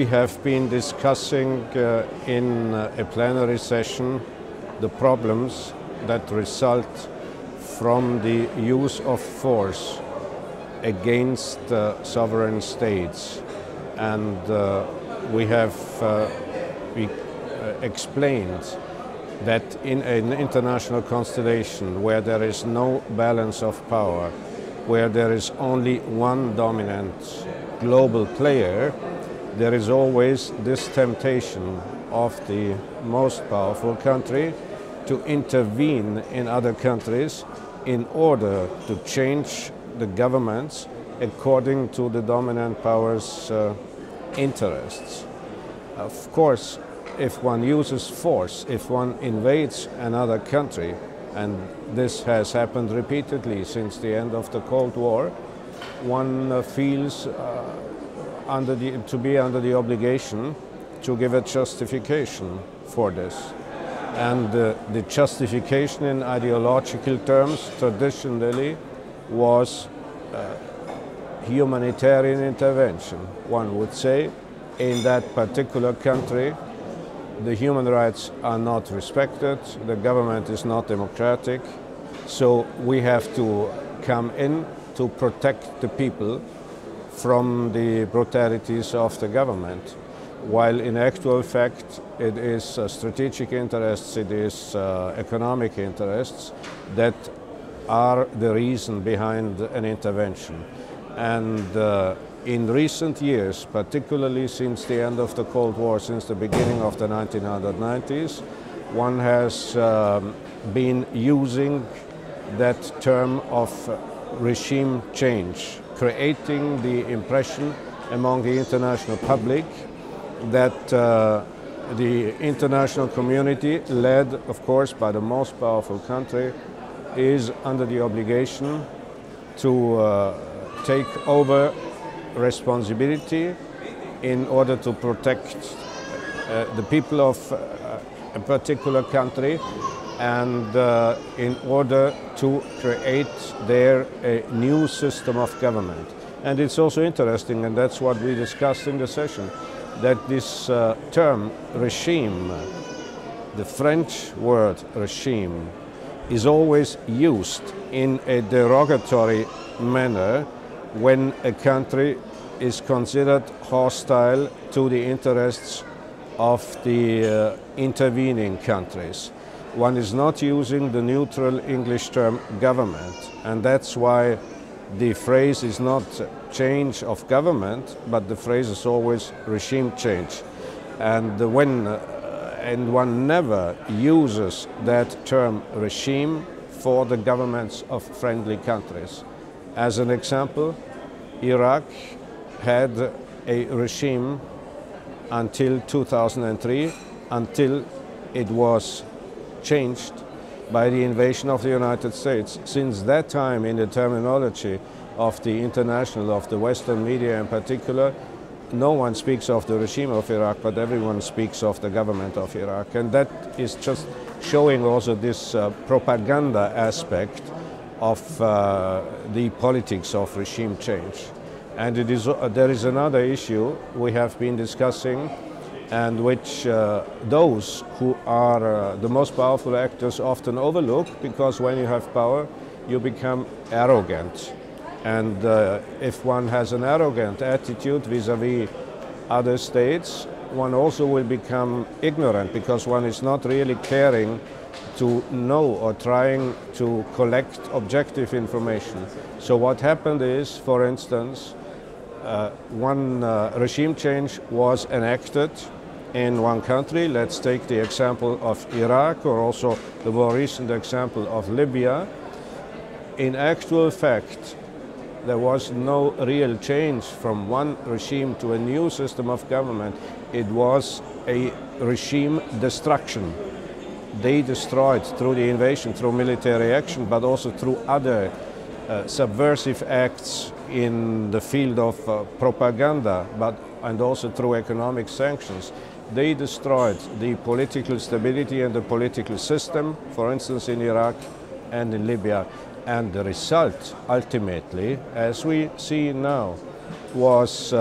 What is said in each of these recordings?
we have been discussing in a plenary session the problems that result from the use of force against sovereign states. And we have explained that in an international constellation where there is no balance of power, where there is only one dominant global player, there is always this temptation of the most powerful country to intervene in other countries in order to change the governments according to the dominant power's interests. Of course, if one uses force, if one invades another country, and this has happened repeatedly since the end of the Cold War, one feels to be under the obligation to give a justification for this. And the justification in ideological terms traditionally was humanitarian intervention. One would say in that particular country the human rights are not respected, the government is not democratic, so we have to come in to protect the people from the brutalities of the government. While in actual fact it is strategic interests, it is economic interests that are the reason behind an intervention. And in recent years, particularly since the end of the Cold War, since the beginning of the 1990s, one has been using that term of regime change, creating the impression among the international public that the international community, led of course by the most powerful country, is under the obligation to take over responsibility in order to protect the people of a particular country and in order to create there a new system of government. And it's also interesting, and that's what we discussed in the session, that this term regime, the French word regime, is always used in a derogatory manner when a country is considered hostile to the interests of the intervening countries. One is not using the neutral English term government, and that's why the phrase is not change of government, but the phrase is always regime change. And one never uses that term regime for the governments of friendly countries. As an example, Iraq had a regime until 2003, until it was changed by the invasion of the United States. Since that time, in the terminology of the international, of the Western media in particular, no one speaks of the regime of Iraq, but everyone speaks of the government of Iraq. And that is just showing also this propaganda aspect of the politics of regime change. And there is another issue we have been discussing, and which those who are the most powerful actors often overlook, because when you have power you become arrogant. And if one has an arrogant attitude vis-à-vis other states, one also will become ignorant, because one is not really caring to know or trying to collect objective information. So what happened is, for instance, one regime change was enacted in one country. Let's take the example of Iraq, or also the more recent example of Libya. In actual fact, there was no real change from one regime to a new system of government. It was a regime destruction. They destroyed through the invasion, through military action, but also through other subversive acts in the field of propaganda, and also through economic sanctions. They destroyed the political stability and the political system, for instance in Iraq and in Libya. And the result, ultimately, as we see now, was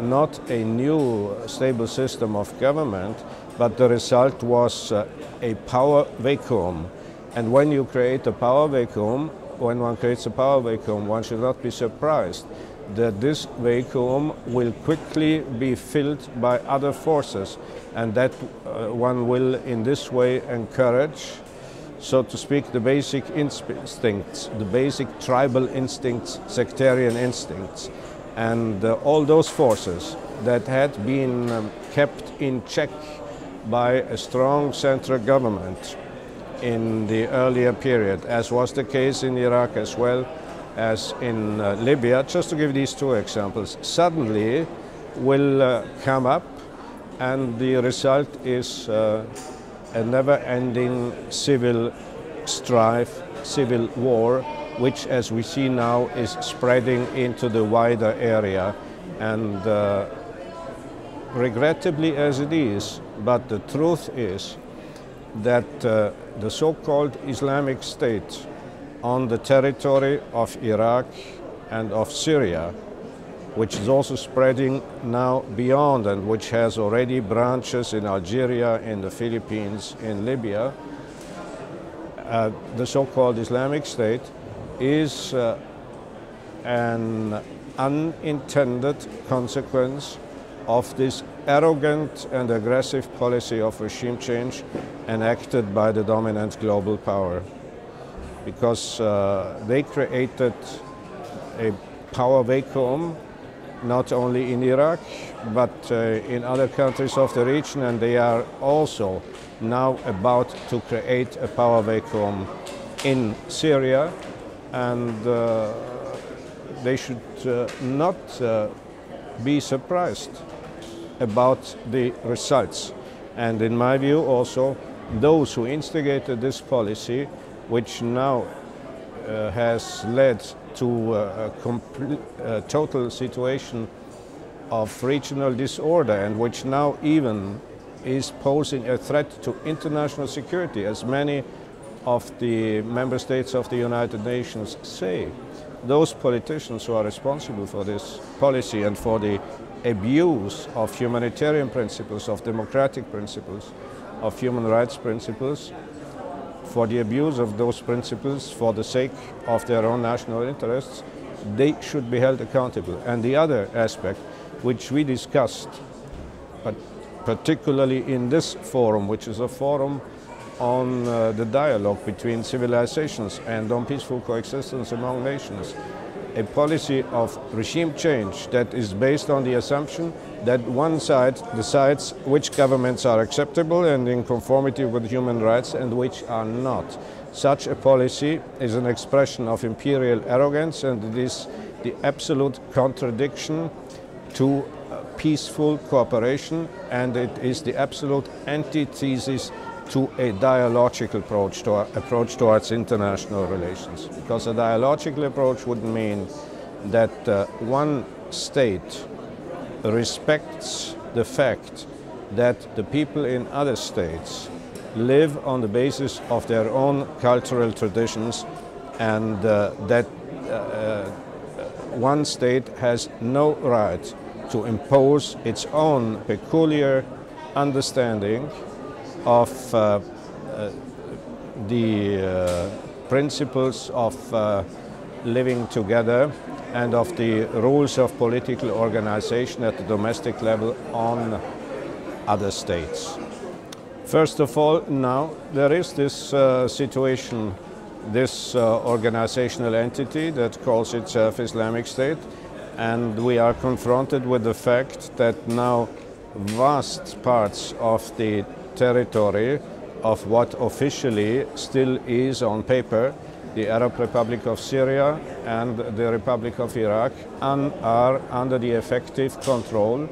not a new stable system of government, but the result was a power vacuum. And when you create a power vacuum, when one creates a power vacuum, one should not be surprised that this vacuum will quickly be filled by other forces, and that one will in this way encourage, so to speak, the basic instincts, the basic tribal instincts, sectarian instincts, and all those forces that had been kept in check by a strong central government in the earlier period, as was the case in Iraq as well as in Libya, just to give these two examples, suddenly will come up, and the result is a never-ending civil strife, civil war, which, as we see now, is spreading into the wider area. And regrettably as it is, but the truth is that the so-called Islamic State on the territory of Iraq and of Syria, which is also spreading now beyond and which has already branches in Algeria, in the Philippines, in Libya, the so-called Islamic State is an unintended consequence of this arrogant and aggressive policy of regime change enacted by the dominant global power. Because they created a power vacuum not only in Iraq but in other countries of the region, and they are also now about to create a power vacuum in Syria, and they should not be surprised about the results. And in my view also, those who instigated this policy, which now has led to a total situation of regional disorder, and which now even is posing a threat to international security, as many of the member states of the United Nations say. Those politicians who are responsible for this policy and for the abuse of humanitarian principles, of democratic principles, of human rights principles, for the abuse of those principles for the sake of their own national interests, they should be held accountable. And the other aspect, which we discussed, but particularly in this forum, which is a forum on the dialogue between civilizations and on peaceful coexistence among nations, a policy of regime change that is based on the assumption that one side decides which governments are acceptable and in conformity with human rights and which are not. Such a policy is an expression of imperial arrogance, and it is the absolute contradiction to peaceful cooperation, and it is the absolute antithesis to a dialogical approach towards international relations. Because a dialogical approach would mean that one state respects the fact that the people in other states live on the basis of their own cultural traditions, and that one state has no right to impose its own peculiar understanding of the principles of living together and of the rules of political organization at the domestic level on other states. First of all, now there is this situation, this organizational entity that calls itself Islamic State, and we are confronted with the fact that now vast parts of the territory of what officially still is on paper the Arab Republic of Syria and the Republic of Iraq are under the effective control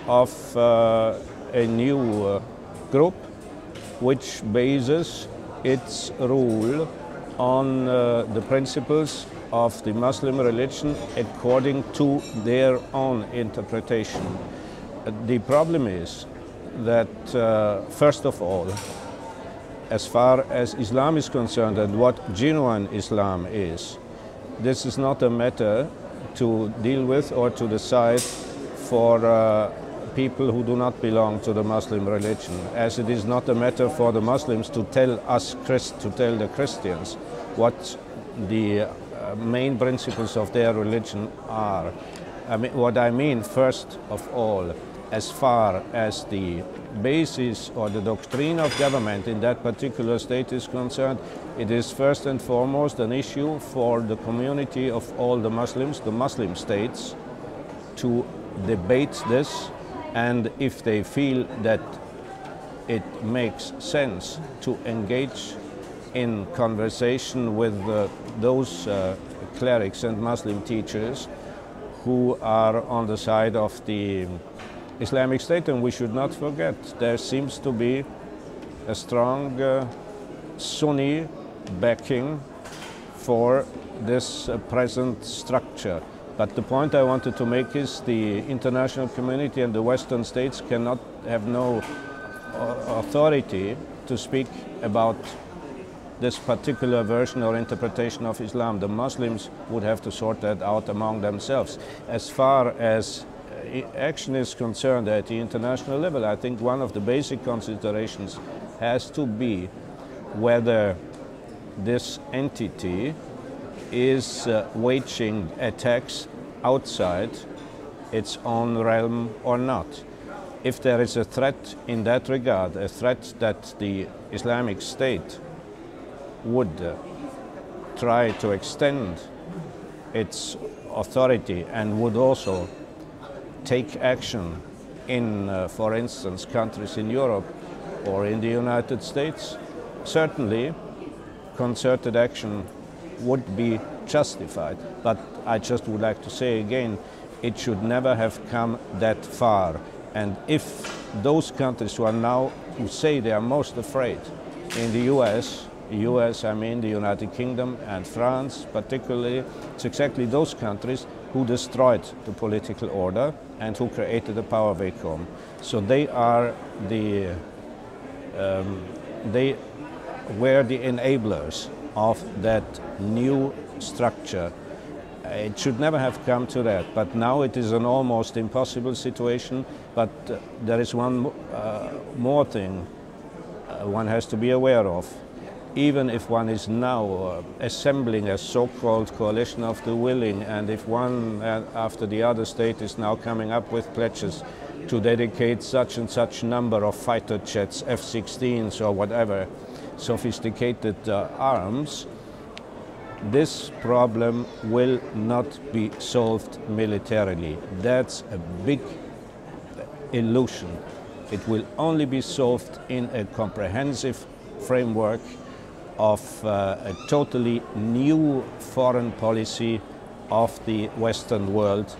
of a new group which bases its rule on the principles of the Muslim religion according to their own interpretation. The problem is that, first of all, as far as Islam is concerned and what genuine Islam is, this is not a matter to deal with or to decide for people who do not belong to the Muslim religion, as it is not a matter for the Muslims to tell us, to tell the Christians what the main principles of their religion are. What I mean, first of all, as far as the basis or the doctrine of government in that particular state is concerned, it is first and foremost an issue for the community of all the Muslims, the Muslim states, to debate this, and if they feel that it makes sense to engage in conversation with those clerics and Muslim teachers who are on the side of the Islamic State. And we should not forget, there seems to be a strong Sunni backing for this present structure. But the point I wanted to make is the international community and the Western states cannot have no authority to speak about this particular version or interpretation of Islam. The Muslims would have to sort that out among themselves. As far as action is concerned at the international level, I think one of the basic considerations has to be whether this entity is waging attacks outside its own realm or not. If there is a threat in that regard, a threat that the Islamic State would try to extend its authority and would also take action in, for instance, countries in Europe or in the United States, certainly concerted action would be justified. But I just would like to say again, it should never have come that far. And if those countries who say they are most afraid in the US, I mean the United Kingdom and France particularly, it's exactly those countries who destroyed the political order and who created a power vacuum. So they are they were the enablers of that new structure. It should never have come to that, but now it is an almost impossible situation. But there is one more thing one has to be aware of. Even if one is now assembling a so-called coalition of the willing, and if one after the other state is now coming up with pledges to dedicate such and such number of fighter jets, F-16s or whatever, sophisticated arms, this problem will not be solved militarily. That's a big illusion. It will only be solved in a comprehensive framework of a totally new foreign policy of the Western world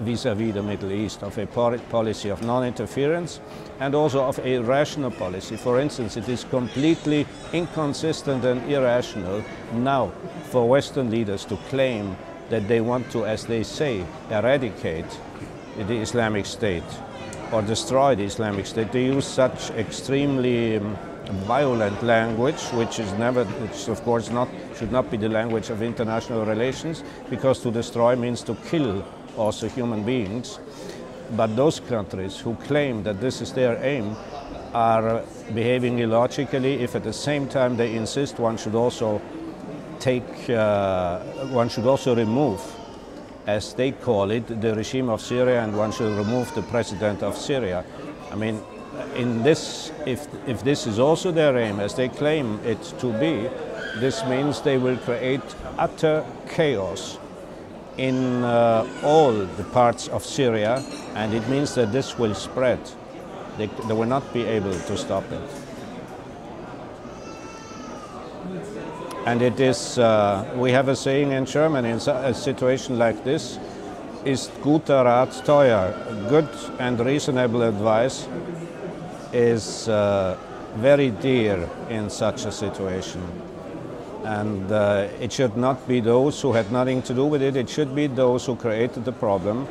vis-à-vis the Middle East, of a policy of non-interference and also of a rational policy. For instance, it is completely inconsistent and irrational now for Western leaders to claim that they want to, as they say, eradicate the Islamic State or destroy the Islamic State. They use such extremely violent language, which of course should not be the language of international relations, because to destroy means to kill also human beings. But those countries who claim that this is their aim are behaving illogically if at the same time they insist one should also remove, as they call it, the regime of Syria, and one should remove the president of Syria. I mean, in this, if this is also their aim, as they claim it to be, this means they will create utter chaos in all the parts of Syria, and it means that this will spread. They will not be able to stop it. And it is, we have a saying in German, in a situation like this, ist guter Rat teuer. Good and reasonable advice is very dear in such a situation. And it should not be those who had nothing to do with it. It should be those who created the problem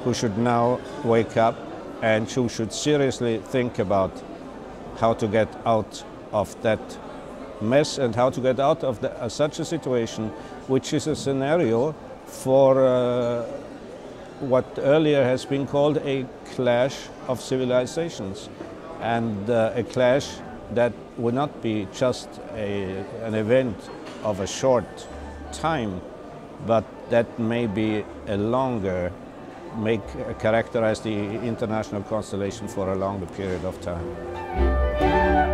who should now wake up and who should seriously think about how to get out of that mess and how to get out of such a situation, which is a scenario for what earlier has been called a clash of civilizations, and a clash that would not be just an event of a short time, but that may be a longer, characterize the international constellation for a longer period of time.